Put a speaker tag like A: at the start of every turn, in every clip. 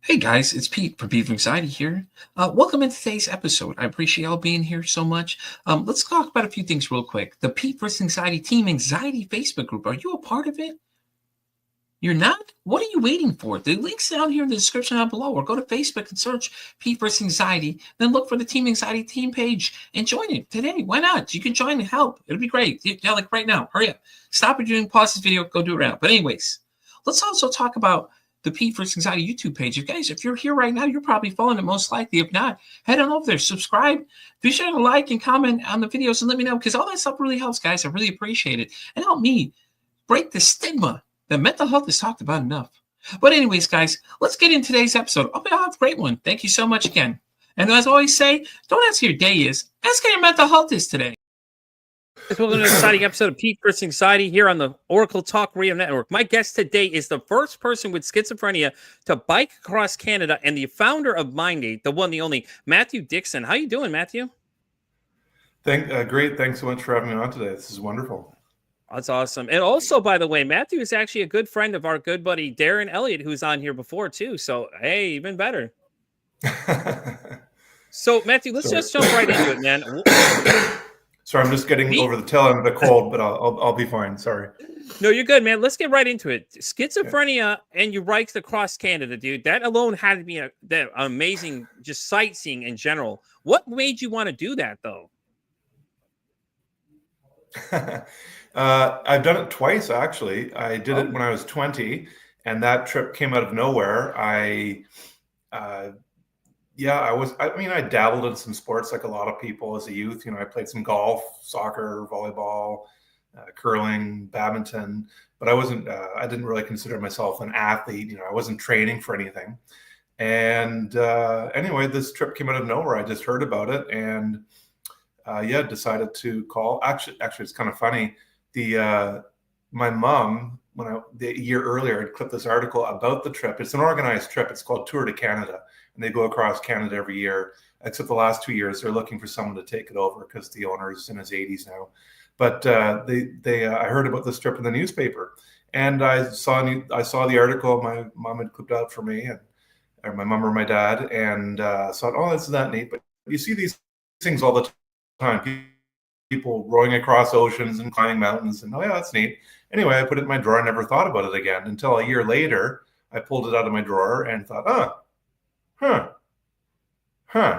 A: Hey guys, it's Pete from Pete from Anxiety here. Welcome into today's episode. I appreciate y'all being here so much. Let's talk about a few things real quick. The Pete vs. Anxiety Team Anxiety Facebook group. Are you a part of it? You're not? What are you waiting for? The link's down here in the description down below, or go to Facebook and search Pete vs. Anxiety. Then look for the Team Anxiety team page and join it today. Why not? You can join and help. It'll be great. Yeah, like right now. Hurry up. Stop what you're doing, pause this video, go do it right now. But anyways, let's also talk about the Pete vs. Anxiety YouTube page. If you're here right now, you're probably following it most likely. If not, head on over there, subscribe, be sure to like and comment on the videos and let me know, because all that stuff really helps, guys. I really appreciate it. And help me break the stigma that mental health is talked about enough. But anyways, guys, let's get into today's episode. I'll have a great one. Thank you so much again. And as I always say, don't ask how your day is. Ask how your mental health is today. Welcome to an exciting episode of Pete vs. Anxiety here on the Oracle Talk Radio Network. My guest today is the first person with schizophrenia to bike across Canada and the founder of MindAid, the one, the only, Matthew Dixon. How you doing, Matthew?
B: Great. Thanks so much for having me on today. This is wonderful.
A: That's awesome. And also, by the way, Matthew is actually a good friend of our good buddy Darren Elliott, who's on here before too. So, hey, even better. So, Matthew, let's just jump right into it, man.
B: Sorry, I'm just getting over the tail end of the cold, but I'll be fine. Sorry.
A: No, you're good, man. Let's get right into it. Schizophrenia, and you biked across Canada, dude. That alone had to be that amazing, just sightseeing in general. What made you want to do that, though?
B: I've done it twice, actually. I did it when I was 20, and that trip came out of nowhere. I dabbled in some sports like a lot of people as a youth. You know, I played some golf, soccer, volleyball, curling, badminton, but I didn't really consider myself an athlete. You know, I wasn't training for anything. And anyway, this trip came out of nowhere. I just heard about it and decided to call. Actually, it's kind of funny. My mom, the year earlier, had clipped this article about the trip. It's an organized trip. It's called Tour de Canada, and they go across Canada every year. Except the last 2 years, they're looking for someone to take it over because the owner is in his 80s now. But I heard about this trip in the newspaper, and I saw the article my mom had clipped out for me, or my mom or my dad, and thought, oh, this is that neat. But you see these things all the time. People rowing across oceans and climbing mountains, and oh yeah, that's neat. Anyway, I put it in my drawer and never thought about it again until a year later. I pulled it out of my drawer and thought,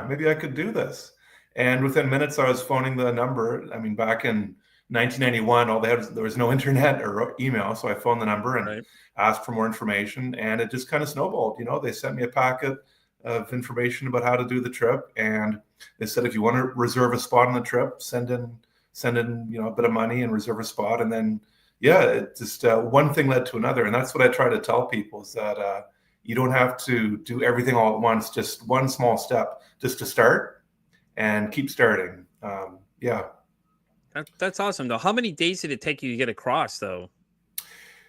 B: maybe I could do this. And within minutes, I was phoning the number. I mean, back in 1991, there was no internet or email, so I phoned the number and asked for more information, and it just kind of snowballed. You know, they sent me a packet of information about how to do the trip, and they said if you want to reserve a spot on the trip, send in a bit of money and reserve a spot. And then it just one thing led to another, and that's what I try to tell people, is that you don't have to do everything all at once. Just one small step, just to start and keep starting.
A: That's awesome, though. How many days did it take you to get across, though?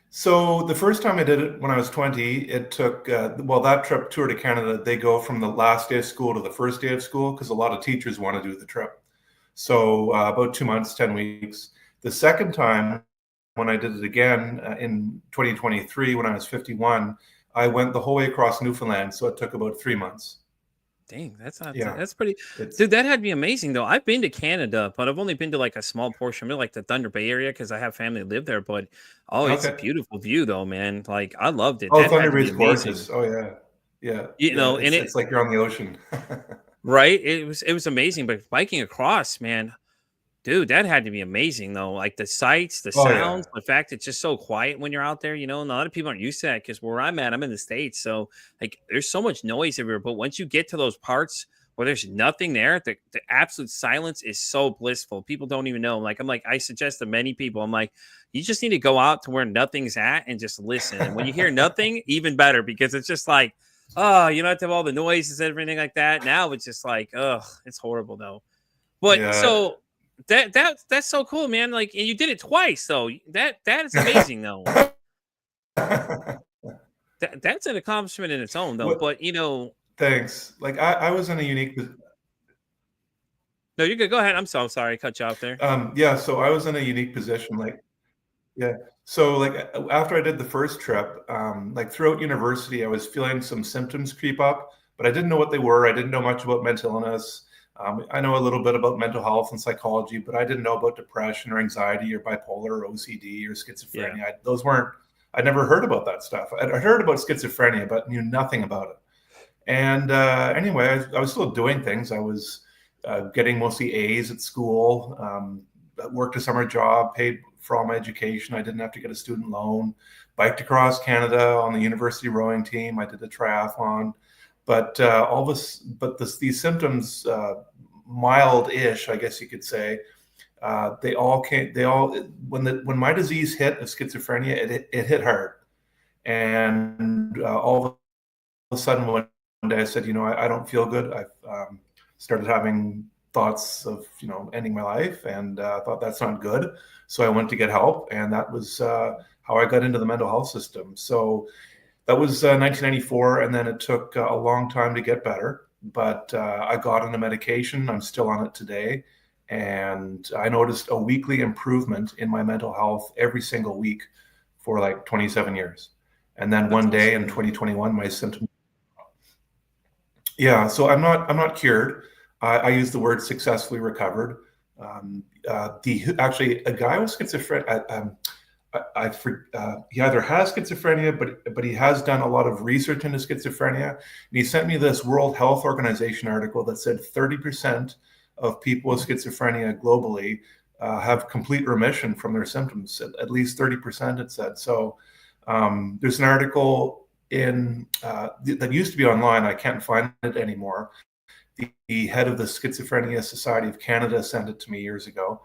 B: So the first time I did it when I was 20, it took, that trip, Tour de Canada, they go from the last day of school to the first day of school because a lot of teachers want to do the trip. So about 2 months, 10 weeks. The second time, when I did it again in 2023, when I was 51, I went the whole way across Newfoundland. So it took about 3 months.
A: Dang, that's pretty. Dude, that had to be amazing, though. I've been to Canada, but I've only been to like a small portion, like the Thunder Bay area, because I have family that live there. But it's a beautiful view, though, man. Like, I loved it.
B: Oh, Thunder Bay is gorgeous. Oh yeah.
A: And
B: it's like you're on the ocean.
A: Right? It was amazing. But biking across, man, dude, that had to be amazing, though. Like the sights, the sounds, the fact it's just so quiet when you're out there, and a lot of people aren't used to that, because where I'm at, I'm in the States. So like there's so much noise everywhere. But once you get to those parts where there's nothing there, the absolute silence is so blissful. People don't even know. I suggest to many people, I'm like, you just need to go out to where nothing's at and just listen. And when you hear nothing, even better, because it's just like, oh, you don't have to have all the noises and everything like that. Now it's just like, oh, it's horrible, though. But so that's so cool, man. Like, and you did it twice, though. That is amazing, though. That's an accomplishment in its own, though. But
B: thanks. Like I was in a unique.
A: No, you're good. Go ahead. I'm so sorry, I cut you off there.
B: So I was in a unique position. So like after I did the first trip, like throughout university, I was feeling some symptoms creep up, but I didn't know what they were. I didn't know much about mental illness. I know a little bit about mental health and psychology, but I didn't know about depression or anxiety or bipolar or OCD or
A: Yeah.
B: schizophrenia. Those weren't, I never heard about that stuff. I heard about schizophrenia, but knew nothing about it. And anyway, I was still doing things. I was getting mostly A's at school, worked a summer job, paid for all my education. I didn't have to get a student loan, biked across Canada on the university rowing team. I did a triathlon. But these symptoms, mild-ish, I guess you could say, they all came. They all when my disease hit of schizophrenia, it hit hard, and all of a sudden one day I said, I don't feel good. I've started having thoughts of, ending my life, and thought that's not good. So I went to get help, and that was how I got into the mental health system. So that was 1994, and then it took a long time to get better. But I got on a medication. I'm still on it today. And I noticed a weekly improvement in my mental health every single week for like 27 years. And then
A: That's
B: one day in
A: awesome.
B: 2021, my symptoms. Yeah, so I'm not cured. I use the word successfully recovered. The actually a guy with schizophrenia. He either has schizophrenia, but he has done a lot of research into schizophrenia. And he sent me this World Health Organization article that said 30% of people with schizophrenia globally have complete remission from their symptoms. At least 30%, it said. So there's an article that used to be online. I can't find it anymore. The head of the Schizophrenia Society of Canada sent it to me years ago,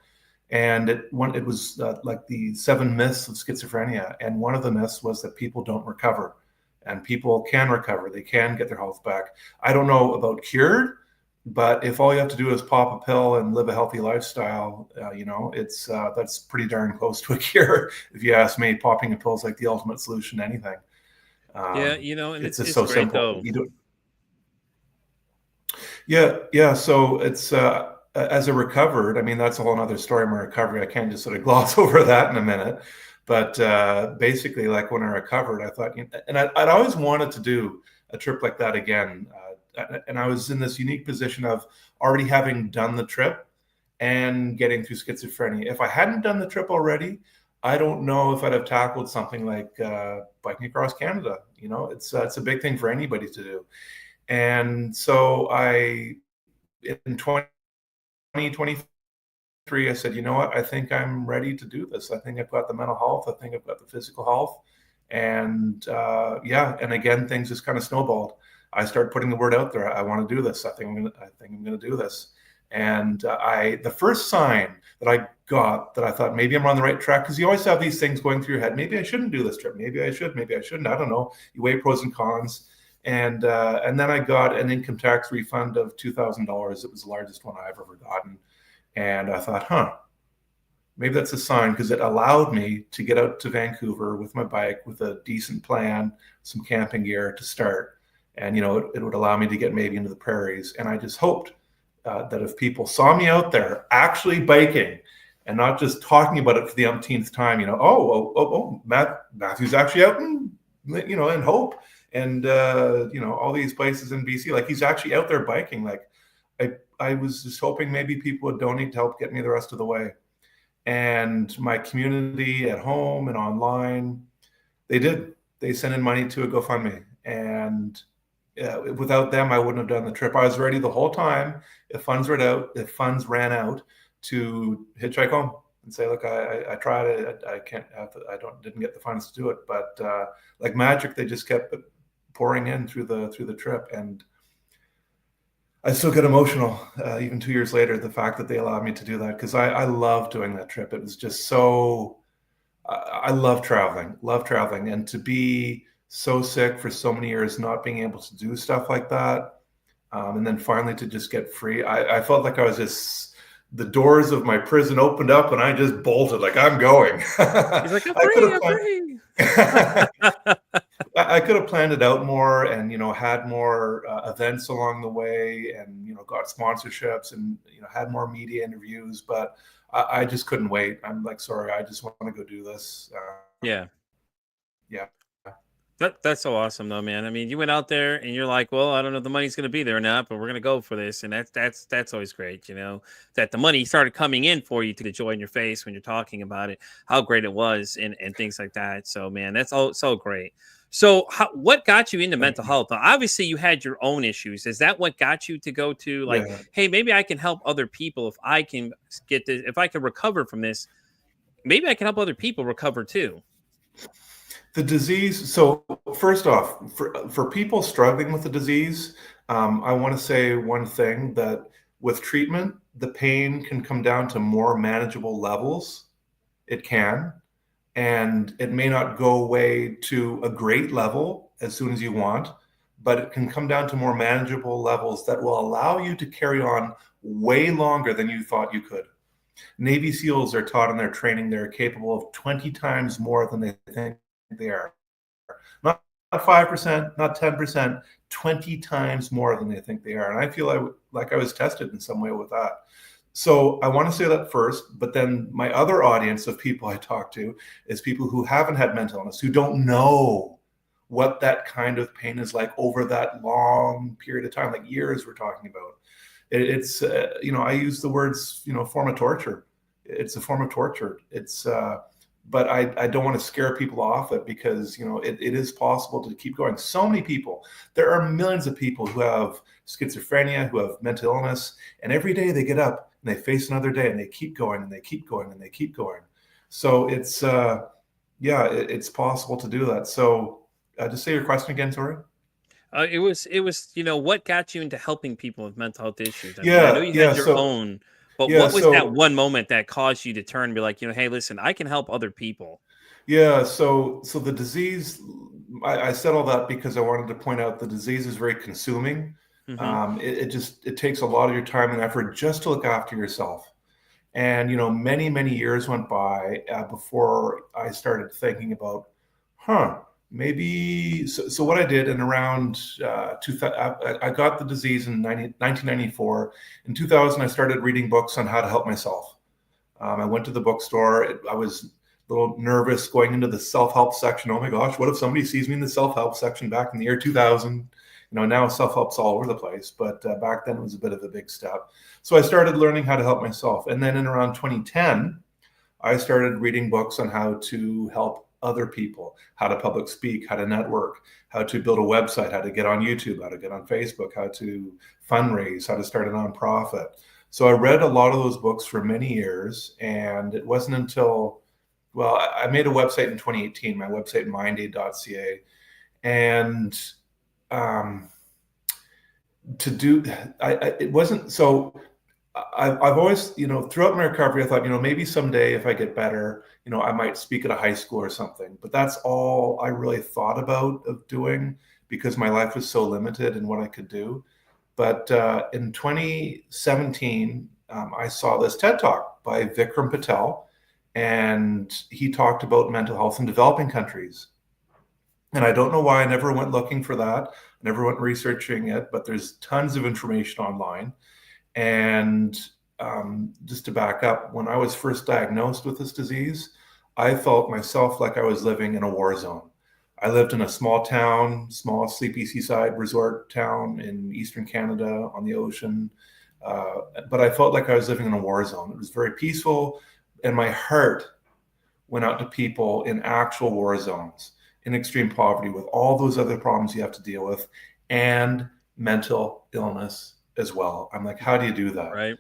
B: and it was like the 7 myths of schizophrenia, and one of the myths was that people don't recover, and people can recover. They can get their health back. I don't know about cured, but if all you have to do is pop a pill and live a healthy lifestyle, it's that's pretty darn close to a cure. If you ask me, popping a pill is like the ultimate solution to anything.
A: Yeah, and
B: It's just
A: it's
B: so
A: great
B: simple.
A: though.
B: You don't. Yeah, yeah. So it's as a recovered. I mean, that's a whole other story. My recovery. I can't just sort of gloss over that in a minute. But basically, like when I recovered, I thought, and I'd always wanted to do a trip like that again. And I was in this unique position of already having done the trip and getting through schizophrenia. If I hadn't done the trip already, I don't know if I'd have tackled something like biking across Canada. It's a big thing for anybody to do. And so in 2023, I said, you know what? I think I'm ready to do this. I think I've got the mental health. I think I've got the physical health. And yeah, and again, things just kind of snowballed. I started putting the word out there. I want to do this. I think I'm going to do this. And the first sign that I got that I thought maybe I'm on the right track, because you always have these things going through your head. Maybe I shouldn't do this trip. Maybe I should. Maybe I shouldn't. I don't know. You weigh pros and cons. And then I got an income tax refund of $2,000. It was the largest one I've ever gotten. And I thought, maybe that's a sign, because it allowed me to get out to Vancouver with my bike with a decent plan, some camping gear to start. And, it would allow me to get maybe into the prairies. And I just hoped that if people saw me out there actually biking and not just talking about it for the umpteenth time, Matthew's actually out in Hope and all these places in BC, like he's actually out there biking. Like I was just hoping maybe people would donate to help get me the rest of the way. And my community at home and online, they sent in money to a GoFundMe. And without them, I wouldn't have done the trip. I was ready the whole time. If funds ran out, to hitchhike home and say, look, I tried it. I can't have. Didn't get the funds to do it. But like magic, they just kept pouring in through the trip, and I still get emotional even 2 years later. The fact that they allowed me to do that, because I love doing that trip. It was just so. I love traveling, and to be so sick for so many years, not being able to do stuff like that, and then finally to just get free. I felt like I was just, the doors of my prison opened up and I just bolted, like I'm going.
A: He's like, I'm
B: I could
A: free,
B: have
A: I'm free.
B: I could have planned it out more, and had more events along the way, and got sponsorships, and had more media interviews, but I just couldn't wait. I'm like, sorry, I just want to go do this.
C: Yeah.
B: Yeah.
C: That's so awesome though, man. I mean, you went out there and you're like, well, I don't know if the money's going to be there or not, but we're going to go for this. And that's always great, that the money started coming in for you, to the joy in your face when you're talking about it, how great it was, and things like that. So, man, that's all so great. So, what got you into
B: Thank
C: mental
B: you.
C: health? Now, obviously, you had your own issues. Is that what got you to go to, like,
B: Yeah.
C: hey, maybe I can help other people if I can get this, if I can recover from this, maybe I can help other people recover too.
B: The disease. So first off, for people struggling with the disease, I want to say one thing, that with treatment, the pain can come down to more manageable levels. It can, and it may not go away to a great level as soon as you want, but it can come down to more manageable levels that will allow you to carry on way longer than you thought you could. Navy SEALs are taught in their training they're capable of 20 times more than they think they are. Not 5%, not 10%, 20 times more than they think they are. And I feel like I was tested in some way with that. So I want to say that first, but then my other audience of people I talk to is people who haven't had mental illness, who don't know what that kind of pain is like over that long period of time, like years we're talking about. It's I use the words, form of torture. It's a form of torture. But I don't want to scare people off it, because it is possible to keep going. So many people, there are millions of people who have schizophrenia, who have mental illness, and every day they get up and they face another day and they keep going and they keep going and they keep going. So it's possible to do that. So just say your question again, sorry.
C: It was, what got you into helping people with mental health issues? I mean, I know
B: Yeah,
C: you
B: yeah.
C: had your
B: So
C: own, but
B: yeah,
C: what was that
B: so
C: one moment that caused you to turn and be like, hey, listen, I can help other people?
B: Yeah, so the disease, I said all that because I wanted to point out the disease is very consuming.
C: Hmm.
B: It takes a lot of your time and effort just to look after yourself. And many years went by before I started thinking about, maybe. So what I did in around 2000, I got the disease in 1994. In 2000, I started reading books on how to help myself. I went to the bookstore. I was a little nervous going into the self-help section. Oh my gosh, what if somebody sees me in the self-help section back in the year 2000? Now self-help's all over the place, but back then it was a bit of a big step. So I started learning how to help myself. And then in around 2010, I started reading books on how to help other people, how to public speak, how to network, how to build a website, how to get on YouTube, how to get on Facebook, how to fundraise, how to start a nonprofit. So I read a lot of those books for many years, and it wasn't until, well, I made a website in 2018, my website mindaid.ca, and um, to do, it wasn't so. I've always, throughout my recovery, I thought, maybe someday if I get better, I might speak at a high school or something. But that's all I really thought about of doing, because my life was so limited in what I could do. But in 2017, I saw this TED Talk by Vikram Patel, and he talked about mental health in developing countries. And I don't know why I never went looking for that, I never went researching it, but there's tons of information online. And just to back up, when I was first diagnosed with this disease, I felt myself like I was living in a war zone. I lived in a small town, small sleepy seaside resort town in eastern Canada on the ocean. But I felt like I was living in a war zone. It was very peaceful, and my heart went out to people in actual war zones, in extreme poverty, with all those other problems you have to deal with, and mental illness as well. I'm like, how do you do that?
C: Right.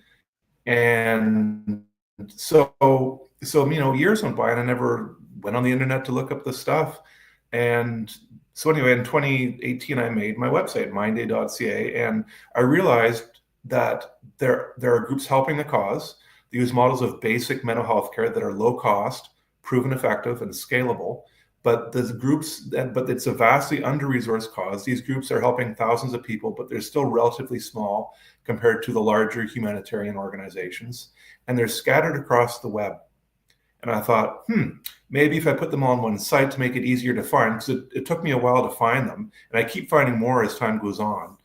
B: And years went by, and I never went on the internet to look up the stuff. And so anyway, in 2018, I made my website, mindaid.ca, and I realized that there are groups helping the cause. They use models of basic mental health care that are low cost, proven effective, and scalable. But it's a vastly under-resourced cause. These groups are helping thousands of people, but they're still relatively small compared to the larger humanitarian organizations, and they're scattered across the web. And I thought, maybe if I put them all on one site to make it easier to find, because it took me a while to find them, and I keep finding more as time goes on.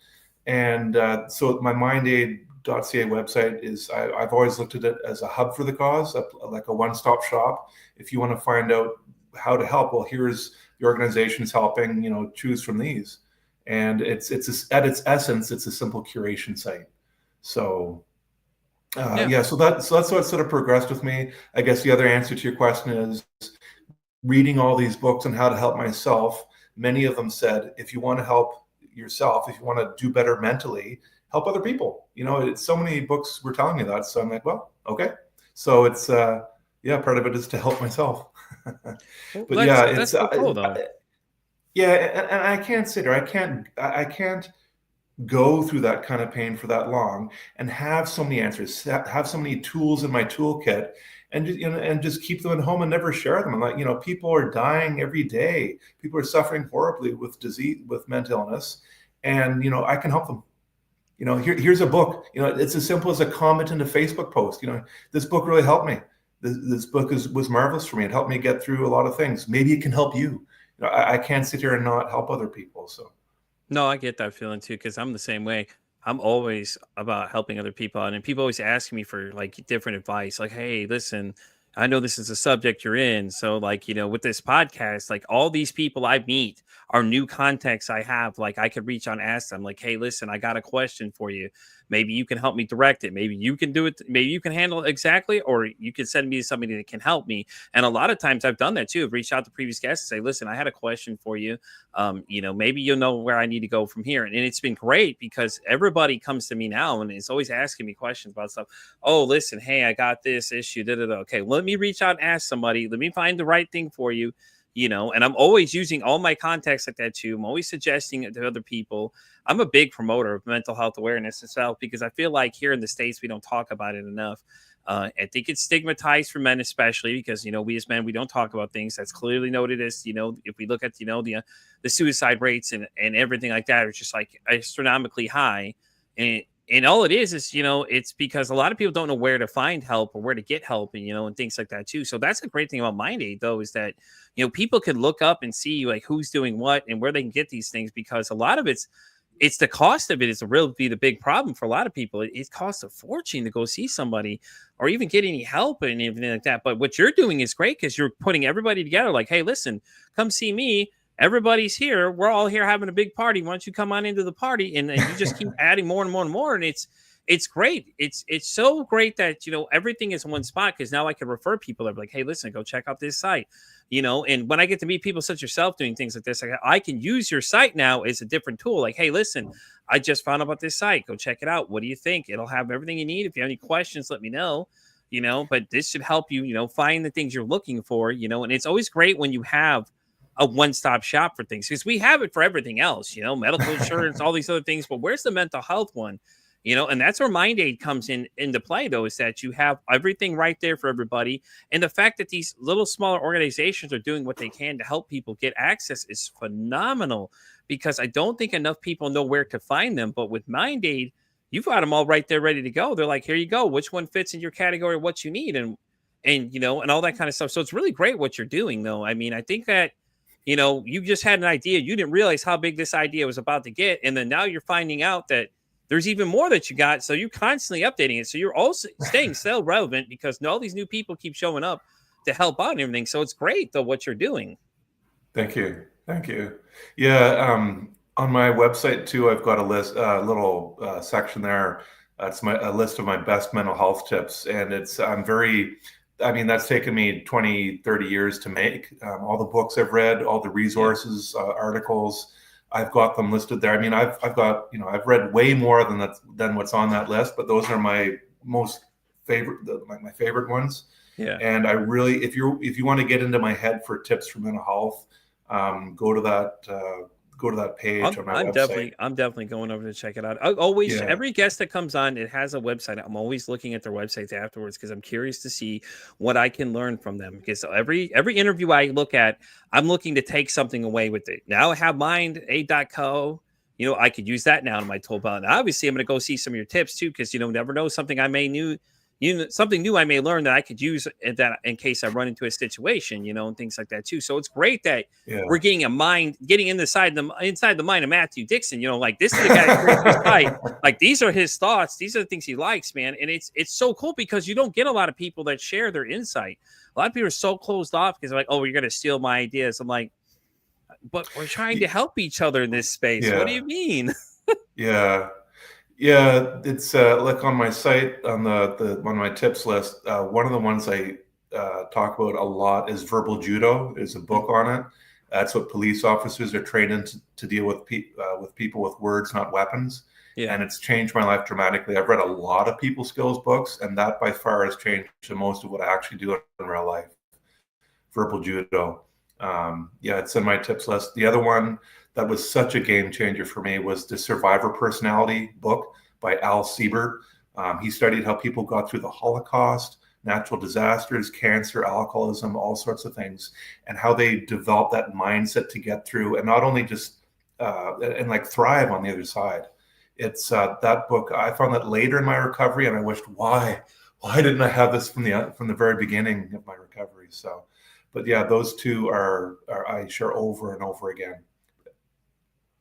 B: And so my mindaid.ca website I've always looked at it as a hub for the cause, like a one-stop shop. If you want to find out how to help. Well, here's the organizations helping, choose from these. And it's at its essence, it's a simple curation site. So so that's what sort of progressed with me. I guess the other answer to your question is reading all these books on how to help myself. Many of them said, if you want to help yourself, if you want to do better mentally, help other people. It's so many books were telling me that. So I'm like, well, okay. So it's part of it is to help myself. But
C: that's so cool, though.
B: And I can't sit there. I can't go through that kind of pain for that long and have so many answers, have so many tools in my toolkit, and just keep them at home and never share them. I'm like, people are dying every day. People are suffering horribly with disease, with mental illness, and I can help them. Here's a book. It's as simple as a comment in a Facebook post. This book really helped me. This book was marvelous for me. It helped me get through a lot of things. Maybe it can help you. I can't sit here and not help other people. So.
C: No, I get that feeling too, because I'm the same way. I'm always about helping other people out, and people always ask me for like different advice. Like, hey, listen, I know this is a subject you're in, so like, with this podcast, like all these people I meet are new contacts I have. Like, I could reach out and ask them, like, hey, listen, I got a question for you. Maybe you can help me direct it. Maybe you can do it. Maybe you can handle it exactly, or you can send me to somebody that can help me. And a lot of times I've done that too. I've reached out to previous guests and say, listen, I had a question for you. Maybe you'll know where I need to go from here. And it's been great because everybody comes to me now and is always asking me questions about stuff. Oh, listen, hey, I got this issue. Okay, let me reach out and ask somebody. Let me find the right thing for you. And I'm always using all my contacts like that too. I'm always suggesting it to other people. I'm a big promoter of mental health awareness itself because I feel like here in the States, we don't talk about it enough. I think it's stigmatized for men, especially because, we as men, we don't talk about things that's clearly noted as, if we look at, the suicide rates and everything like that, it's just like astronomically high. And all it is, it's because a lot of people don't know where to find help or where to get help and things like that too. So that's a great thing about Mind Aid though, is that, people can look up and see like who's doing what and where they can get these things, because a lot of it's the cost of it is be the big problem for a lot of people. It costs a fortune to go see somebody or even get any help and everything like that. But what you're doing is great because you're putting everybody together. Like, hey, listen, come see me. Everybody's here. We're all here having a big party. Why don't you come on into the party? And you just keep adding more and more and more. And it's great. It's so great that, everything is in one spot, because now I can refer people. I'm like, hey, listen, go check out this site, and when I get to meet people such as yourself doing things like this, I can use your site now as a different tool. Like, hey, listen, I just found out about this site. Go check it out. What do you think? It'll have everything you need. If you have any questions, let me know, but this should help you, find the things you're looking for, and it's always great when you have a one-stop shop for things, because we have it for everything else, medical insurance, all these other things, but where's the mental health one? And that's where Mind Aid comes into play, though, is that you have everything right there for everybody. And the fact that these little smaller organizations are doing what they can to help people get access is phenomenal, because I don't think enough people know where to find them. But with Mind Aid, you've got them all right there ready to go. They're like, here you go. Which one fits in your category, what you need, and and all that kind of stuff. So it's really great what you're doing, though. I mean, I think that you just had an idea. You didn't realize how big this idea was about to get. And then now you're finding out that there's even more that you got. So you're constantly updating it. So you're also staying still relevant, because all these new people keep showing up to help out and everything. So it's great, though, what you're doing.
B: Thank you. Yeah. On my website too, I've got a little section there. It's a list of my best mental health tips. And that's taken me 20, 30 years to make. All the books I've read, all the resources, articles, I've got them listed there. I mean, I've got, I've read way more than what's on that list, but those are my most favorite, my favorite ones.
C: Yeah.
B: And I really, if you want to get into my head for tips for mental health, go to that page on my website.
C: I'm definitely going over to check it out. Every guest that comes on, it has a website. I'm always looking at their websites afterwards, because I'm curious to see what I can learn from them. Because every interview I look at, I'm looking to take something away with it. Now I have mindaid.co. I could use that now in my tool belt. And obviously, I'm going to go see some of your tips too, because never know, something I may something new I may learn that I could use that in case I run into a situation, and things like that too. So it's great that we're getting getting inside the mind of Matthew Dixon. Like this is the guy that creates his site. Like these are his thoughts. These are the things he likes, man. And it's so cool because you don't get a lot of people that share their insight. A lot of people are so closed off because they're like, oh, you're going to steal my ideas. I'm like, but we're trying to help each other in this space. What do you mean?
B: Yeah. Yeah, it's like on my site on the on my tips list. One of the ones I talk about a lot is verbal judo. There's a book on it. That's what police officers are trained in to deal with people with words, not weapons.
C: Yeah.
B: And it's changed my life dramatically. I've read a lot of people skills books, and that by far has changed to most of what I actually do in real life. Verbal judo. Yeah, it's in my tips list. The other one that was such a game changer for me was the Survivor Personality book by Al Siebert. He studied how people got through the Holocaust, natural disasters, cancer, alcoholism, all sorts of things, and how they developed that mindset to get through and not only just and like thrive on the other side. It's that book. I found that later in my recovery, and I wished why didn't I have this from the very beginning of my recovery? So, but yeah, those two are I share over and over again.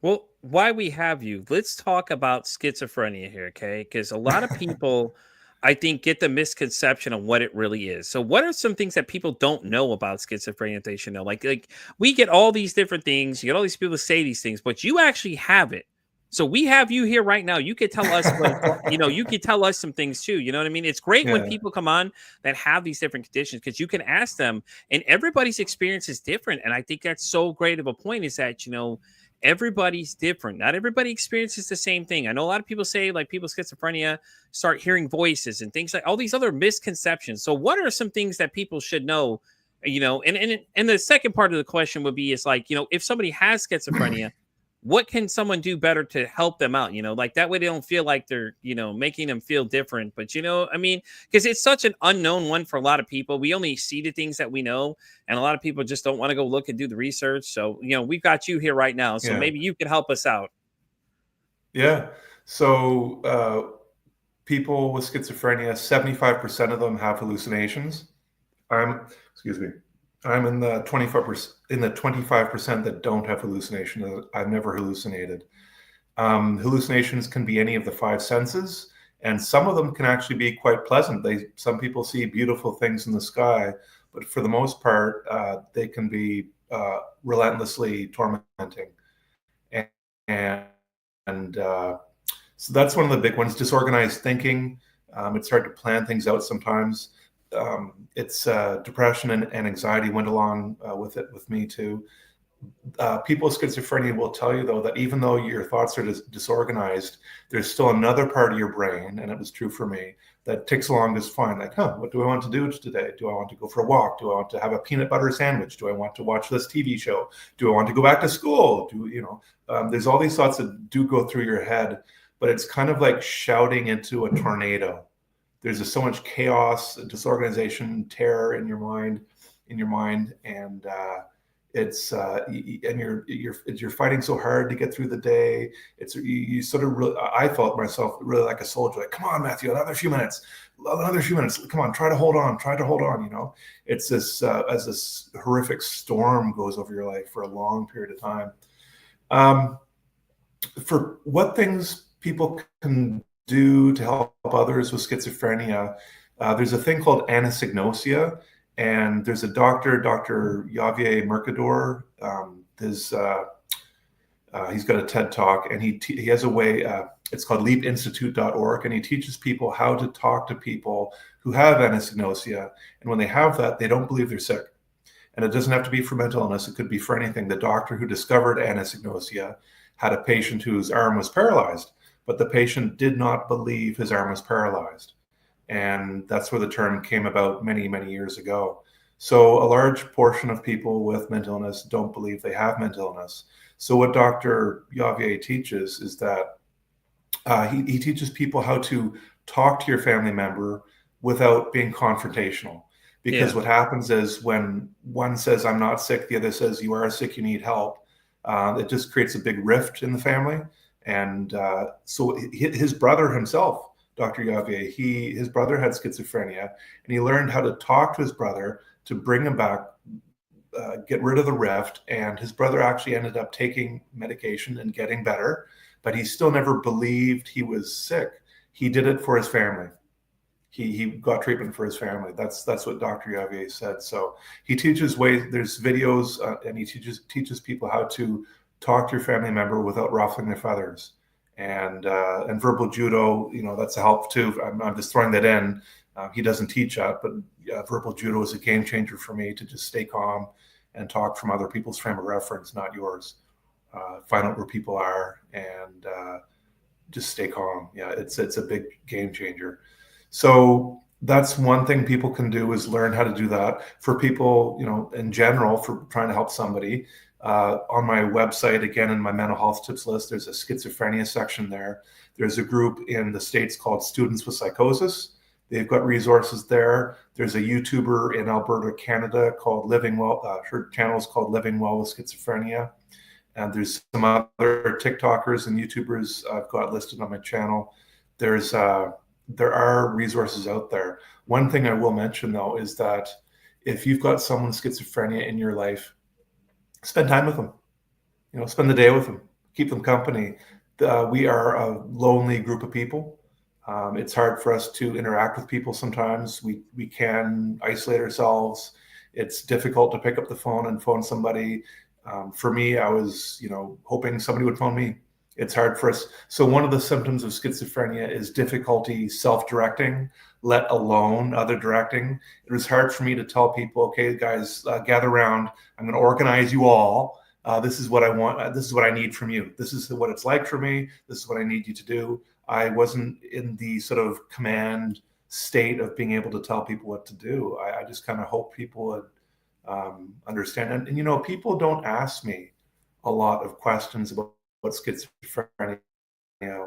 C: Well, why we have you, let's talk about schizophrenia here, okay? Because a lot of people, I think, get the misconception of what it really is. So, what are some things that people don't know about schizophrenia that they should know? Like we get all these different things, you get all these people say these things, but you actually have it. So we have you here right now. You could tell us you could tell us some things too. You know what I mean? It's great when people come on that have these different conditions because you can ask them, and everybody's experience is different. And I think that's so great of a point is that, everybody's different. Not everybody experiences the same thing. I know a lot of people say like people with schizophrenia start hearing voices and things like all these other misconceptions. So what are some things that people should know, and the second part of the question would be is like, if somebody has schizophrenia, what can someone do better to help them out? Like that way they don't feel like they're, making them feel different. But, I mean, because it's such an unknown one for a lot of people. We only see the things that we know. And a lot of people just don't want to go look and do the research. So, we've got you here right now. So maybe you could help us out.
B: Yeah. So people with schizophrenia, 75% of them have hallucinations. I'm in the 25% that don't have hallucinations. I've never hallucinated. Hallucinations can be any of the five senses, and some of them can actually be quite pleasant. Some people see beautiful things in the sky, but for the most part, they can be relentlessly tormenting. And so that's one of the big ones. Disorganized thinking. It's hard to plan things out sometimes. It's depression and anxiety went along with it with me too. People with schizophrenia will tell you though that even though your thoughts are disorganized, there's still another part of your brain, and it was true for me, that ticks along just fine. Like, what do I want to do today? Do I want to go for a walk? Do I want to have a peanut butter sandwich? Do I want to watch this TV show? Do I want to go back to school? There's all these thoughts that do go through your head, but it's kind of like shouting into a tornado. There's just so much chaos, disorganization, terror in your mind, and you're fighting so hard to get through the day. You sort of really, I felt myself really like a soldier. Like, come on, Matthew, another few minutes. Come on, try to hold on. It's this as this horrific storm goes over your life for a long period of time. For what things people can do to help others with schizophrenia, there's a thing called anosognosia, and there's a doctor, Dr. Javier Mercador. He's got a TED Talk, and he has a way. It's called leapinstitute.org, and he teaches people how to talk to people who have anosognosia, and when they have that, they don't believe they're sick. And it doesn't have to be for mental illness; it could be for anything. The doctor who discovered anosognosia had a patient whose arm was paralyzed, but the patient did not believe his arm was paralyzed. And that's where the term came about many, many years ago. So a large portion of people with mental illness don't believe they have mental illness. So what Dr. Javier teaches is that he teaches people how to talk to your family member without being confrontational. Because what happens is when one says, I'm not sick, the other says, you are sick, you need help. It just creates a big rift in the family. And so his brother himself Dr. Yavier, his brother had schizophrenia, and he learned how to talk to his brother to bring him back, get rid of the rift. And his brother actually ended up taking medication and getting better, but he still never believed he was sick. He did it for his family. He got treatment for his family. That's what Dr. Yavier said. So he teaches ways. There's videos, and he teaches people how to talk to your family member without ruffling their feathers. And verbal judo, that's a help too. I'm just throwing that in. He doesn't teach that, but verbal judo is a game changer for me to just stay calm and talk from other people's frame of reference, not yours. Find out where people are and just stay calm. Yeah, it's a big game changer. So that's one thing people can do, is learn how to do that. For people, in general, for trying to help somebody, on my website, again, in my mental health tips list, there's a schizophrenia section there. There's a group in the States called Students with Psychosis. They've got resources there. There's a YouTuber in Alberta, Canada, called Living Well. Her channel is called Living Well with Schizophrenia. And there's some other TikTokers and YouTubers I've got listed on my channel. There are resources out there. One thing I will mention, though, is that if you've got someone with schizophrenia in your life, spend time with them. Spend the day with them. Keep them company. We are a lonely group of people. It's hard for us to interact with people sometimes. We can isolate ourselves. It's difficult to pick up the phone and phone somebody. For me, I was, hoping somebody would phone me. It's hard for us. So one of the symptoms of schizophrenia is difficulty self-directing, let alone other directing. It was hard for me to tell people, okay, guys, gather around. I'm going to organize you all. This is what I want. This is what I need from you. This is what it's like for me. This is what I need you to do. I wasn't in the sort of command state of being able to tell people what to do. I just kind of hope people would understand. And people don't ask me a lot of questions about what schizophrenia,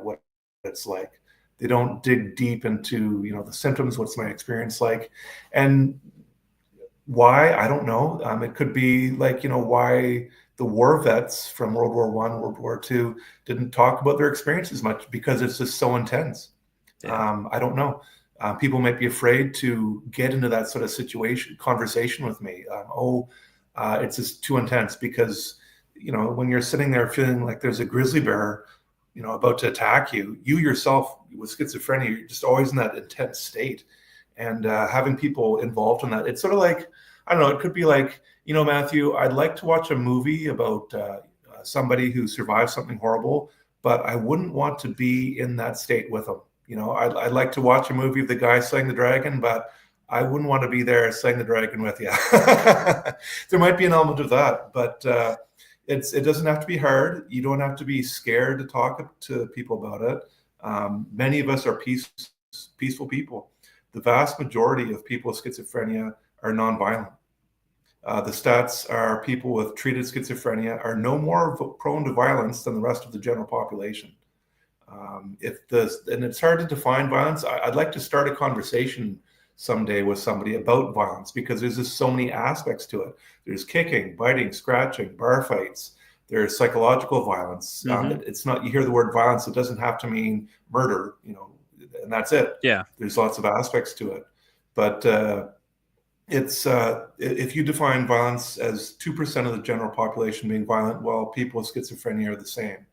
B: what it's like. They don't dig deep into, the symptoms, what's my experience like, and why, I don't know. It could be like, why the war vets from World War I, World War II didn't talk about their experiences much, because it's just so intense. Yeah. I don't know. People might be afraid to get into that sort of conversation with me. It's just too intense, because when you're sitting there feeling like there's a grizzly bear, about to attack you, you yourself with schizophrenia, you're just always in that intense state. And having people involved in that, it's sort of like, I don't know, it could be like, Matthew, I'd like to watch a movie about somebody who survived something horrible, but I wouldn't want to be in that state with them. I'd like to watch a movie of the guy slaying the dragon, but I wouldn't want to be there slaying the dragon with you. There might be an element of that, but it doesn't have to be hard. You don't have to be scared to talk to people about it. Many of us are peaceful people. The vast majority of people with schizophrenia are nonviolent. The stats are people with treated schizophrenia are no more prone to violence than the rest of the general population. And it's hard to define violence. I'd like to start a conversation someday with somebody about violence, because there's just so many aspects to it. There's kicking, biting, scratching, bar fights. There's psychological violence. Mm-hmm. It's not, you hear the word violence, it doesn't have to mean murder, and that's it.
C: Yeah.
B: There's lots of aspects to it. But it's if you define violence as 2% of the general population being violent, well, people with schizophrenia are the same.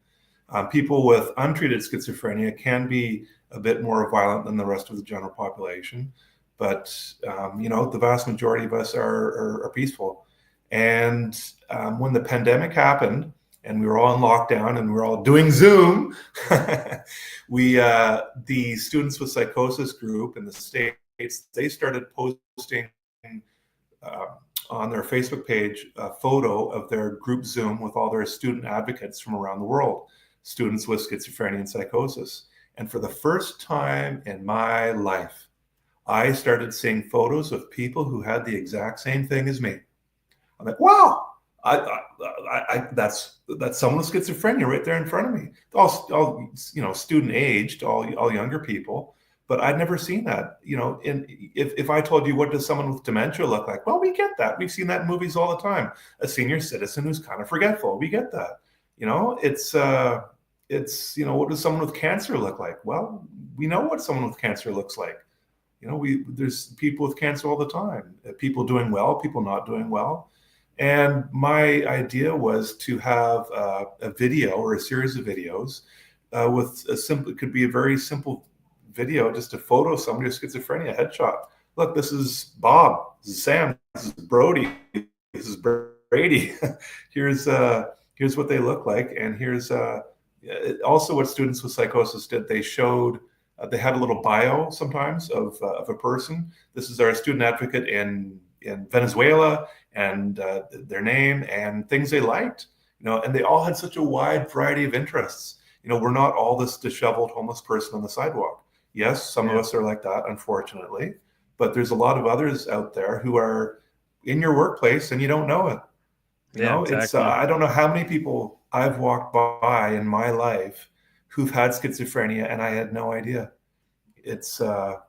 B: People with untreated schizophrenia can be a bit more violent than the rest of the general population. But, the vast majority of us are peaceful. And when the pandemic happened and we were all in lockdown and we were all doing Zoom, the Students with Psychosis group in the States, they started posting on their Facebook page a photo of their group Zoom with all their student advocates from around the world, students with schizophrenia and psychosis. And for the first time in my life, I started seeing photos of people who had the exact same thing as me. I'm like, wow, that's someone with schizophrenia right there in front of me. All student aged, all younger people, but I'd never seen that. And if I told you, what does someone with dementia look like? Well, we get that. We've seen that in movies all the time. A senior citizen who's kind of forgetful. We get that. it's, what does someone with cancer look like? Well, we know what someone with cancer looks like. There's people with cancer all the time, people doing well, people not doing well. And my idea was to have a video or a series of videos with a simple, it could be a very simple video, just a photo of somebody with schizophrenia, headshot. Look, this is Bob, this is Sam, this is Brody, this is Brady. here's what they look like, and here's also what students with psychosis did. They showed they had a little bio sometimes of a person. This is our student advocate in Venezuela, and their name and things they liked. And they all had such a wide variety of interests. We're not all this disheveled homeless person on the sidewalk. Yes, some of us are like that, unfortunately, but there's a lot of others out there who are in your workplace and you don't know it.
C: Exactly.
B: It's I don't know how many people I've walked by in my life who've had schizophrenia and I had no idea. It's so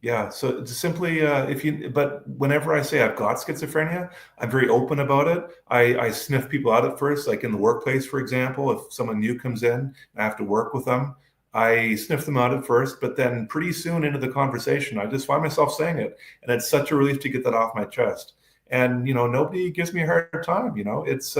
B: it's simply but whenever I say I've got schizophrenia, I'm very open about it. I sniff people out at first, like in the workplace, for example. If someone new comes in and I have to work with them, I sniff them out at first, but then pretty soon into the conversation, I just find myself saying it. And it's such a relief to get that off my chest. And, nobody gives me a hard time. It's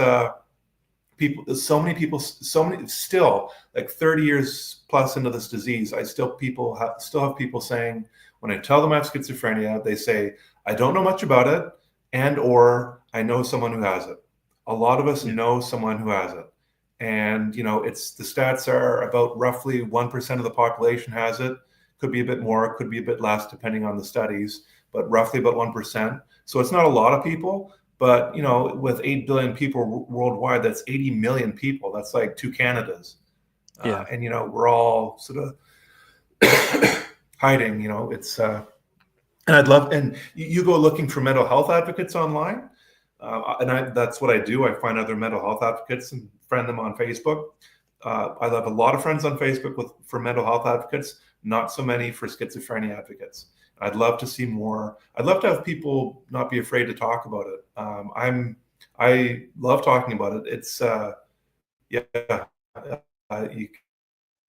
B: people, so many people, still like 30 years plus into this disease, I still have people saying, when I tell them I have schizophrenia, they say, I don't know much about it, and or I know someone who has it. A lot of us know someone who has it. And, it's the stats are about roughly 1% of the population has it. Could be a bit more, could be a bit less, depending on the studies, but roughly about 1%. So it's not a lot of people, but, with 8 billion people worldwide, that's 80 million people. That's like 2 Canadas. And, we're all sort of hiding, it's, and and you go looking for mental health advocates online. That's what I do. I find other mental health advocates and friend them on Facebook. I have a lot of friends on Facebook for mental health advocates, not so many for schizophrenia advocates. I'd love to see more. I'd love to have people not be afraid to talk about it. I love talking about it. It's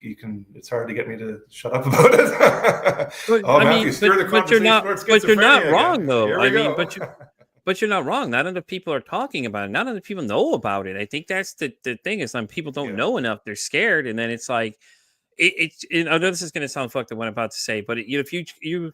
B: you can. It's hard to get me to shut up about it.
C: But you're not wrong though. But you're not wrong. Not enough people are talking about it. Not enough people know about it. I think that's the thing is some people don't know enough. They're scared, and then it's like I know this is going to sound fucked up what I'm about to say, but if you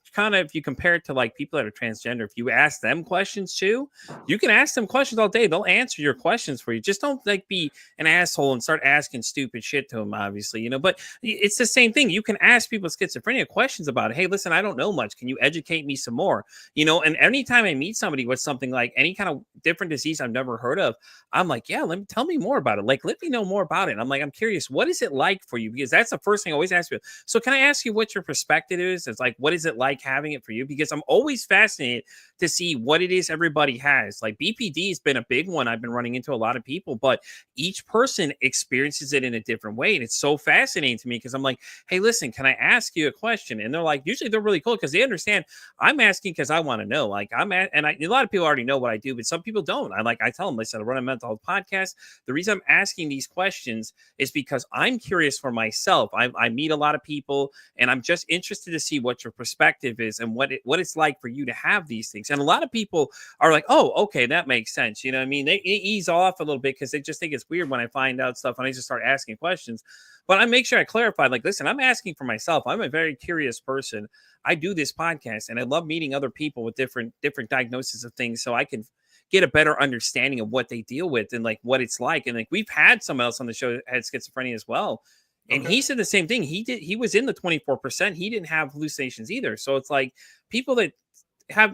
C: compare it to like people that are transgender, if you ask them questions too, you can ask them questions all day. They'll answer your questions for you. Just don't like be an asshole and start asking stupid shit to them, obviously, but it's the same thing. You can ask people with schizophrenia questions about it. Hey, listen, I don't know much. Can you educate me some more? And anytime I meet somebody with something like any kind of different disease I've never heard of, I'm like, yeah, tell me more about it. Like, let me know more about it. I'm like, I'm curious. What is it like for you? Because that's the first thing I always ask you. So can I ask you what your perspective is? It's like, what is it like having it for you? Because I'm always fascinated to see what it is everybody has. Like BPD has been a big one. I've been running into a lot of people, but each person experiences it in a different way. And it's so fascinating to me because I'm like, hey, listen, can I ask you a question? And they're like, usually they're really cool because they understand I'm asking because I want to know. Like a lot of people already know what I do, but some people don't. I tell them, listen, I run a mental health podcast. The reason I'm asking these questions is because I'm curious for myself. I meet a lot of people and I'm just interested to see what your perspective is and what it's like for you to have these things. And a lot of people are like, oh, okay, that makes sense. You know what I mean? They ease off a little bit because they just think it's weird when I find out stuff and I just start asking questions. But I make sure I clarify, like, listen, I'm asking for myself. I'm a very curious person. I do this podcast and I love meeting other people with different diagnoses of things so I can get a better understanding of what they deal with and like what it's like. And like we've had someone else on the show that had schizophrenia as well. And he said the same thing. He was in the 24%. He didn't have hallucinations either. So it's like people that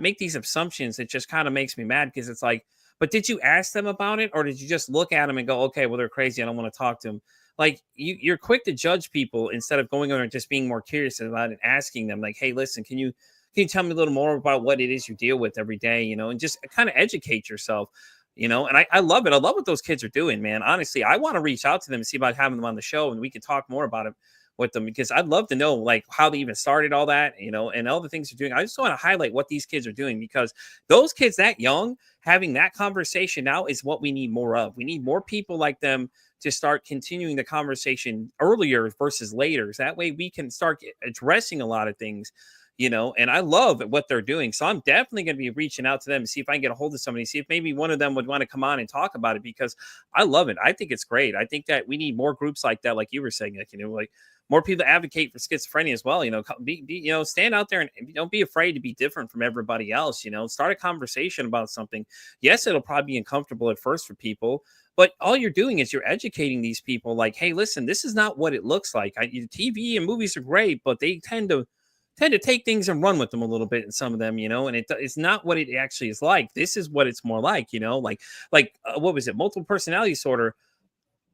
C: make these assumptions, it just kind of makes me mad because it's like, but did you ask them about it or did you just look at them and go, okay, well, they're crazy. I don't want to talk to them. Like you're quick to judge people instead of going over and just being more curious about it and asking them like, hey, listen, can you tell me a little more about what it is you deal with every day, and just kind of educate yourself, and I love it. I love what those kids are doing, man. Honestly, I want to reach out to them and see about having them on the show and we can talk more about it. with them, because I'd love to know like how they even started all that, and all the things they're doing. I just want to highlight what these kids are doing, because those kids that young having that conversation now is what we need more of. We need more people like them to start continuing the conversation earlier versus later. So that way we can start addressing a lot of things, and I love what they're doing. So I'm definitely going to be reaching out to them to see if I can get a hold of somebody, see if maybe one of them would want to come on and talk about it, because I love it. I think it's great. I think that we need more groups like that, like you were saying, like, like more people advocate for schizophrenia as well. Stand out there and don't be afraid to be different from everybody else. Start a conversation about something. Yes, it'll probably be uncomfortable at first for people, but all you're doing is you're educating these people. Like, hey, listen, this is not what it looks like. TV and movies are great, but they tend to take things and run with them a little bit in some of them, and it's not what it actually is like. This is what it's more like, what was it? Multiple personality disorder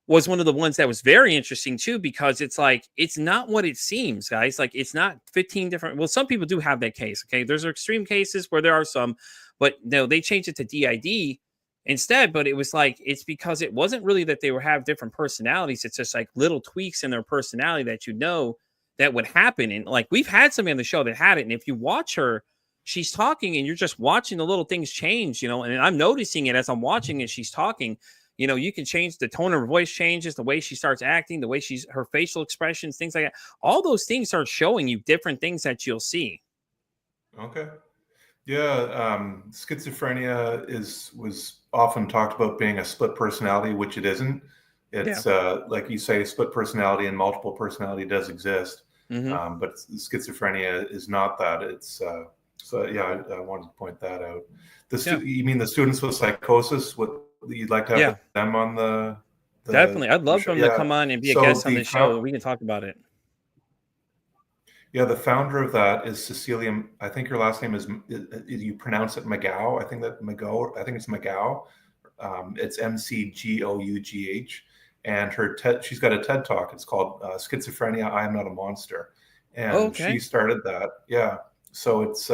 C: was one of the ones that was very interesting too, because it's like, it's not what it seems, guys. Like, it's not 15 different. Well, some people do have that case. Okay. There's extreme cases where there are some, but no, they changed it to DID instead. But it was like, it's because it wasn't really that they were have different personalities. It's just like little tweaks in their personality that, that would happen. And like, we've had somebody on the show that had it. And if you watch her, she's talking and you're just watching the little things change, and I'm noticing it as I'm watching it. She's talking, you can change the tone of her voice, changes the way she starts acting, the way her facial expressions, things like that. All those things start showing you different things that you'll see.
B: Okay. Yeah. Schizophrenia was often talked about being a split personality, which it isn't. It's like you say, split personality and multiple personality does exist.
C: Mm-hmm.
B: But schizophrenia is not that. It's I wanted to point that out. You mean the students with psychosis? What you'd like to have them on the
C: definitely? I'd love for them to come on and be a guest on the show. We can talk about it.
B: Yeah, the founder of that is Cecilia. I think her last name is you pronounce it McGough. I think it's McGough. It's McGough, and she's got a TED Talk. It's called Schizophrenia, I Am Not a Monster. And she started that. Yeah. So it's,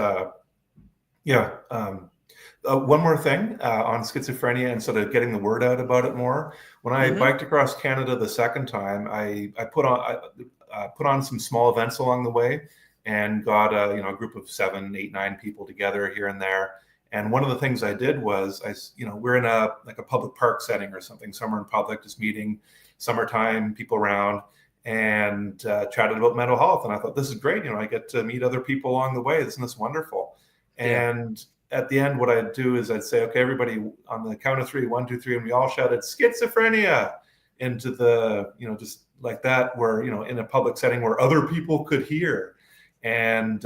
B: one more thing on schizophrenia, and sort of getting the word out about it more. When I biked across Canada the second time, I put on some small events along the way, and got a group of 7, 8, 9 people together here and there. And one of the things I did was we're in a public park setting or something, somewhere in public, just meeting, summertime, people around, and chatted about mental health. And I thought, this is great. I get to meet other people along the way. Isn't this wonderful? And at the end, what I'd do is I'd say, okay, everybody, on the count of 3, 1, 2, 3, and we all shouted schizophrenia into the, just like that, where, in a public setting where other people could hear. And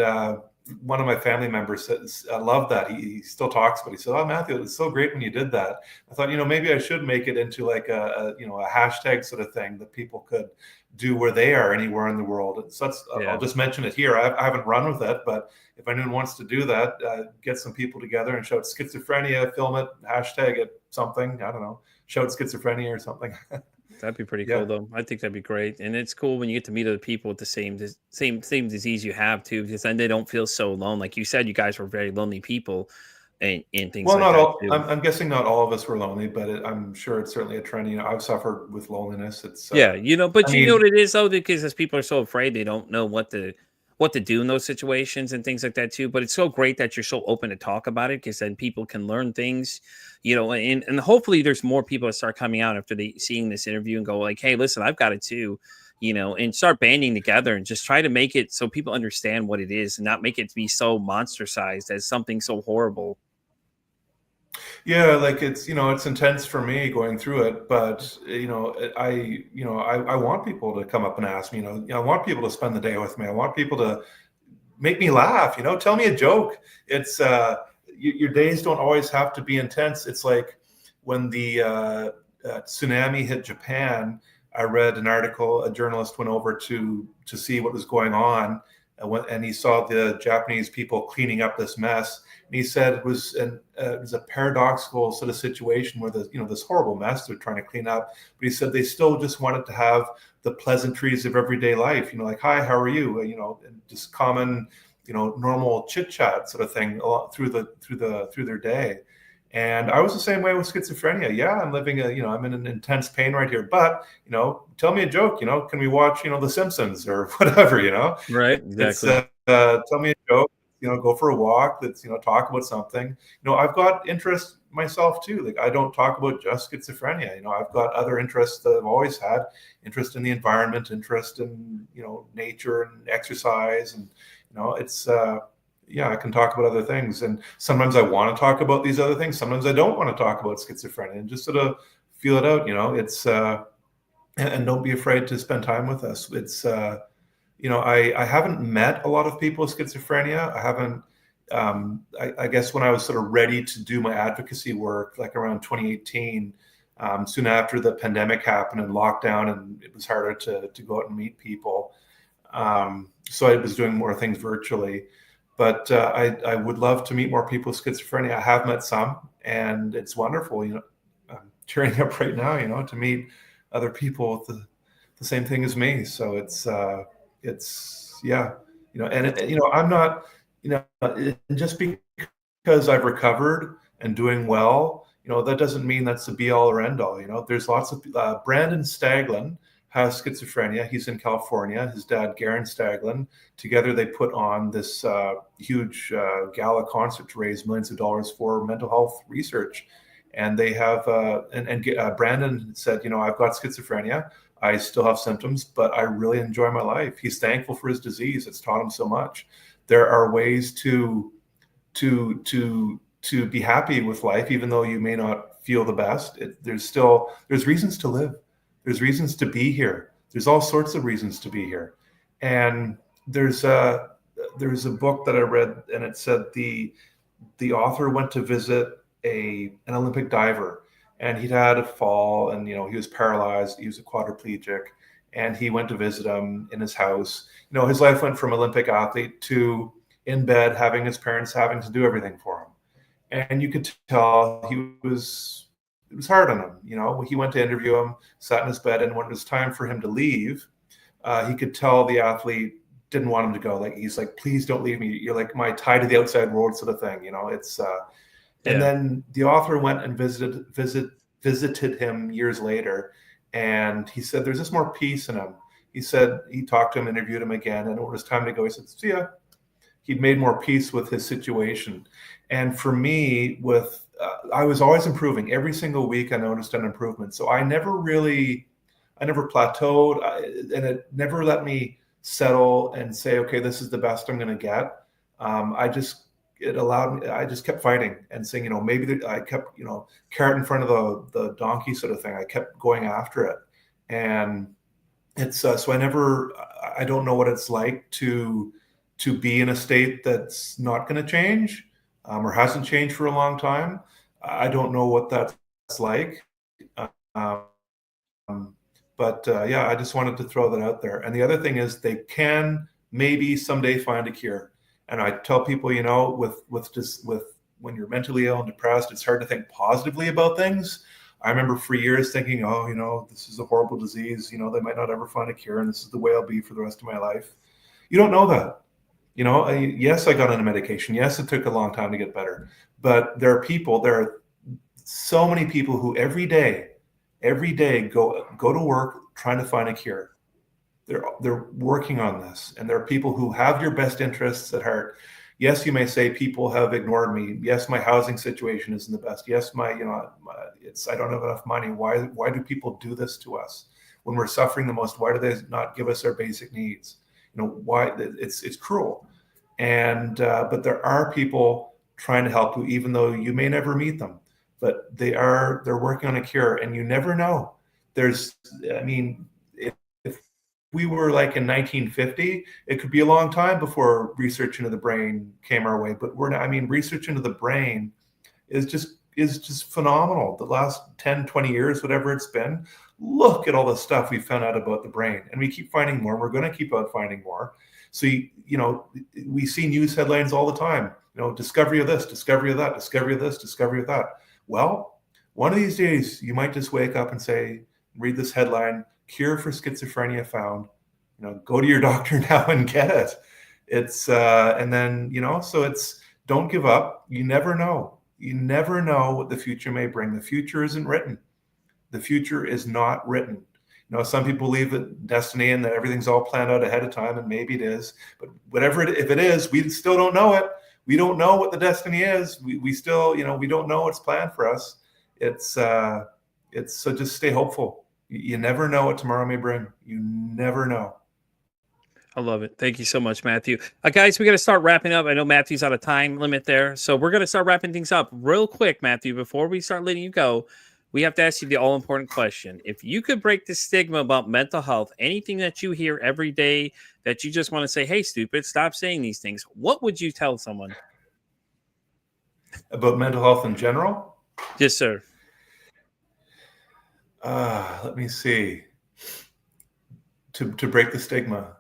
B: one of my family members says, I love that. He still talks, but he said, oh, Matthew, it's so great when you did that. I thought, maybe I should make it into like a hashtag sort of thing that people could do where they are anywhere in the world. So I'll just mention it here. I haven't run with it, but if anyone wants to do that, get some people together and shout schizophrenia, film it, hashtag it, something. I don't know, shout schizophrenia or something.
C: That'd be pretty cool, though. I think that'd be great, and it's cool when you get to meet other people with the same disease you have too, because then they don't feel so alone. Like you said, you guys were very lonely people, and things. Well,
B: like not all. I'm guessing not all of us were lonely, but I'm sure it's certainly a trend. I've suffered with loneliness. It's
C: but you know what it is though, because as people are so afraid, they don't know what to do in those situations and things like that too. But it's so great that you're so open to talk about it, because then people can learn things, and hopefully there's more people that start coming out after seeing this interview and go like, hey, listen, I've got it too, and start banding together and just try to make it so people understand what it is and not make it to be so monster sized as something so horrible.
B: Yeah, like it's intense for me going through it, but I want people to come up and ask me. I want people to spend the day with me. I want people to make me laugh. Tell me a joke. It's your days don't always have to be intense. It's like when the tsunami hit Japan. I read an article. A journalist went over to see what was going on, and he saw the Japanese people cleaning up this mess. And he said it was a paradoxical sort of situation where this horrible mess they're trying to clean up. But he said they still just wanted to have the pleasantries of everyday life. Like, hi, how are you? And just common, normal chit chat sort of thing through their day. And I was the same way with schizophrenia. Yeah, I'm living I'm in an intense pain right here, but tell me a joke. Can we watch The Simpsons or whatever?
C: Right.
B: It's
C: Exactly.
B: tell me a joke. Go for a walk. That's talk about something. I've got interest myself too. Like I don't talk about just schizophrenia. I've got other interests that I've always had. Interest in the environment. Interest in nature and exercise, and it's. Yeah, I can talk about other things. And sometimes I want to talk about these other things. Sometimes I don't want to talk about schizophrenia, and just sort of feel it out. It's and don't be afraid to spend time with us. It's I haven't met a lot of people with schizophrenia. I haven't. I guess when I was sort of ready to do my advocacy work, like around 2018, soon after the pandemic happened and lockdown, and it was harder to go out and meet people. So I was doing more things virtually. But I would love to meet more people with schizophrenia. I have met some, and it's wonderful. I'm tearing up right now. To meet other people with the same thing as me. So it's yeah. I'm not. Just because I've recovered and doing well, that doesn't mean that's the be all or end all. There's lots of Brandon Staglin has schizophrenia. He's in California. His dad, Garen Staglin, together they put on this huge gala concert to raise millions of dollars for mental health research. And they have, Brandon said, I've got schizophrenia. I still have symptoms, but I really enjoy my life. He's thankful for his disease. It's taught him so much. There are ways to be happy with life, even though you may not feel the best. There's reasons to live. There's reasons to be here. There's all sorts of reasons to be here. And there's a book that I read, and it said the author went to visit an Olympic diver, and he'd had a fall, and he was paralyzed. He was a quadriplegic, and he went to visit him in his house. His life went from Olympic athlete to in bed, having his parents having to do everything for him. And you could tell it was hard on him. He went to interview him, sat in his bed, and when it was time for him to leave, he could tell the athlete didn't want him to go. Like he's like, please don't leave me. You're like my tie to the outside world sort of thing. It's and then the author went and visited him years later, and he said there's just more peace in him. He said he talked to him, interviewed him again, and when it was time to go, he said, see ya. He'd made more peace with his situation. And for me, I was always improving. Every single week I noticed an improvement. So I never plateaued, and it never let me settle and say, okay, this is the best I'm going to get. I just kept fighting and saying, I kept, carrot in front of the donkey sort of thing. I kept going after it. And it's, so I don't know what it's like to be in a state that's not going to change, or hasn't changed for a long time. I don't know what that's like. Yeah, I just wanted to throw that out there. And the other thing is they can maybe someday find a cure. And I tell people, with when you're mentally ill and depressed, it's hard to think positively about things. I remember for years thinking, oh, this is a horrible disease. They might not ever find a cure, and this is the way I'll be for the rest of my life. You don't know that. Yes, I got on a medication. Yes, it took a long time to get better. But there are so many people who every day go to work trying to find a cure. They're working on this, and there are people who have your best interests at heart. Yes, you may say people have ignored me. Yes, my housing situation isn't the best. Yes, I don't have enough money. Why do people do this to us when we're suffering the most? Why do they not give us our basic needs? Why? It's cruel. And but there are people trying to help you, even though you may never meet them. But they're working on a cure, and you never know. If we were like in 1950, it could be a long time before research into the brain came our way. But research into the brain is just phenomenal. The last 10, 20 years, whatever it's been, look at all the stuff we found out about the brain, and we keep finding more. We're going to keep out finding more. So, we see news headlines all the time, discovery of this, discovery of that, discovery of this, discovery of that. Well, one of these days you might just wake up and read this headline, cure for schizophrenia found. Go to your doctor now and get it. It's, and then, so it's, don't give up. You never know. You never know what the future may bring. The future isn't written. The future is not written. Some people believe that destiny and that everything's all planned out ahead of time, and maybe it is. But if it is, we still don't know it. We don't know what the destiny is. We still, we don't know what's planned for us. It's so just stay hopeful. You never know what tomorrow may bring. You never know.
C: I love it. Thank you so much, Matthew. Guys, we got to start wrapping up. I know Matthew's on a time limit there, so we're going to start wrapping things up real quick, Matthew. Before we start letting you go, we have to ask you the all-important question. If you could break the stigma about mental health, anything that you hear every day that you just want to say, hey, stupid, stop saying these things, what would you tell someone?
B: About mental health in general?
C: Yes, sir.
B: Let me see. To break the stigma.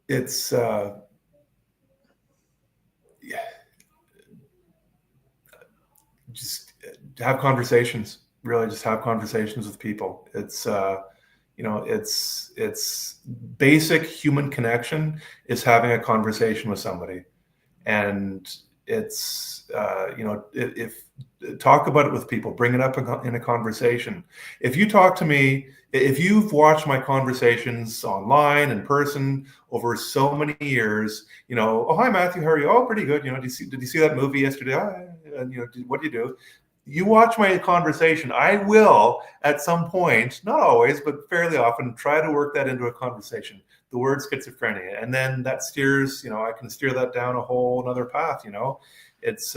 B: It's just have conversations. Really, just have conversations with people. It's it's basic human connection is having a conversation with somebody, and it's if talk about it with people, bring it up in a conversation. If you talk to me, if you've watched my conversations online, in person, over so many years, oh, hi, Matthew, how are you? Oh, pretty good. Did you see that movie yesterday? And what do you do? You watch my conversation. I will, at some point, not always, but fairly often, try to work that into a conversation. The word schizophrenia, and then that steers, I can steer that down a whole another path. It's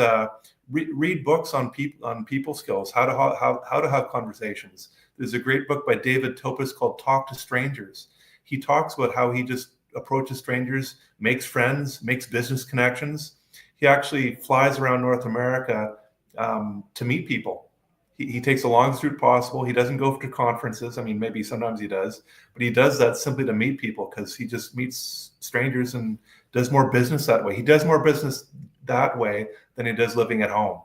B: read books on people skills, how to have conversations. There's a great book by David Topus called Talk to Strangers. He talks about how he just approaches strangers, makes friends, makes business connections. He actually flies around North America to meet people. He takes the longest route possible. He doesn't go to conferences. I mean, maybe sometimes he does, but he does that simply to meet people, because he just meets strangers and does more business that way. He does more business that way than he does living at home.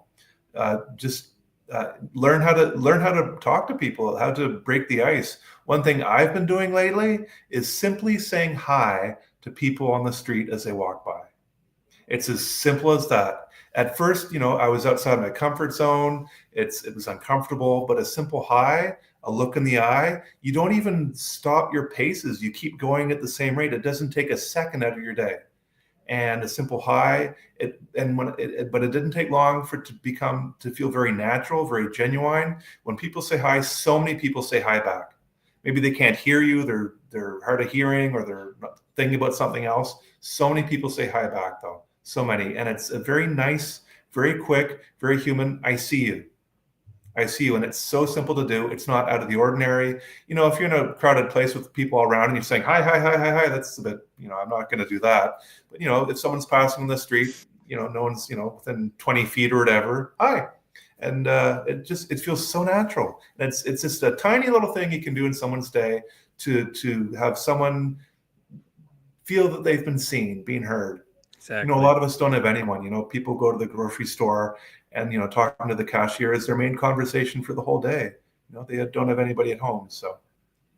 B: Learn how to talk to people, how to break the ice. One thing I've been doing lately is simply saying hi to people on the street as they walk by. It's as simple as that. At first, I was outside my comfort zone. It was uncomfortable, but a simple hi, a look in the eye, you don't even stop your paces. You keep going at the same rate. It doesn't take a second out of your day. And a simple hi, but it didn't take long for it to feel very natural, very genuine. When people say hi, so many people say hi back. Maybe they can't hear you, they're hard of hearing, or they're thinking about something else. So many people say hi back, though. So many. And it's a very nice, very quick, very human, I see you. I see you. And it's so simple to do. It's not out of the ordinary. If you're in a crowded place with people all around and you're saying, hi, hi, hi, hi, hi, that's a bit, I'm not going to do that. But, if someone's passing on the street, no one's, within 20 feet or whatever, hi. And it feels so natural. And it's just a tiny little thing you can do in someone's day to have someone feel that they've been seen, being heard.
C: Exactly.
B: A lot of us don't have anyone. People go to the grocery store and talking to the cashier is their main conversation for the whole day. They don't have anybody at home. So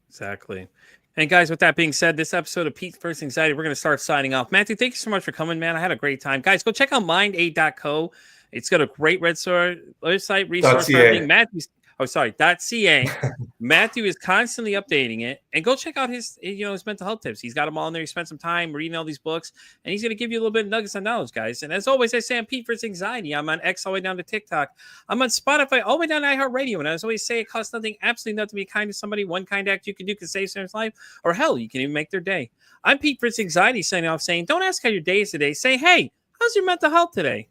C: exactly. And guys, with that being said, this episode of Pete First Anxiety, we're going to start signing off. Matthew, thank you so much for coming, man. I had a great time. Guys, go check out mindaid.co. It's got a great website resource for everything. .ca. Matthew is constantly updating it, and go check out his mental health tips. He's got them all in there. He spent some time reading all these books, and he's going to give you a little bit of nuggets of knowledge, guys. And as always, I say I'm Pete First Anxiety. I'm on X all the way down to TikTok. I'm on Spotify all the way down to iHeartRadio. And as I always say, it costs nothing, absolutely nothing to be kind to somebody. One kind act you can do can save someone's life, or hell, you can even make their day. I'm Pete First Anxiety signing off saying, don't ask how your day is today. Say, hey, how's your mental health today?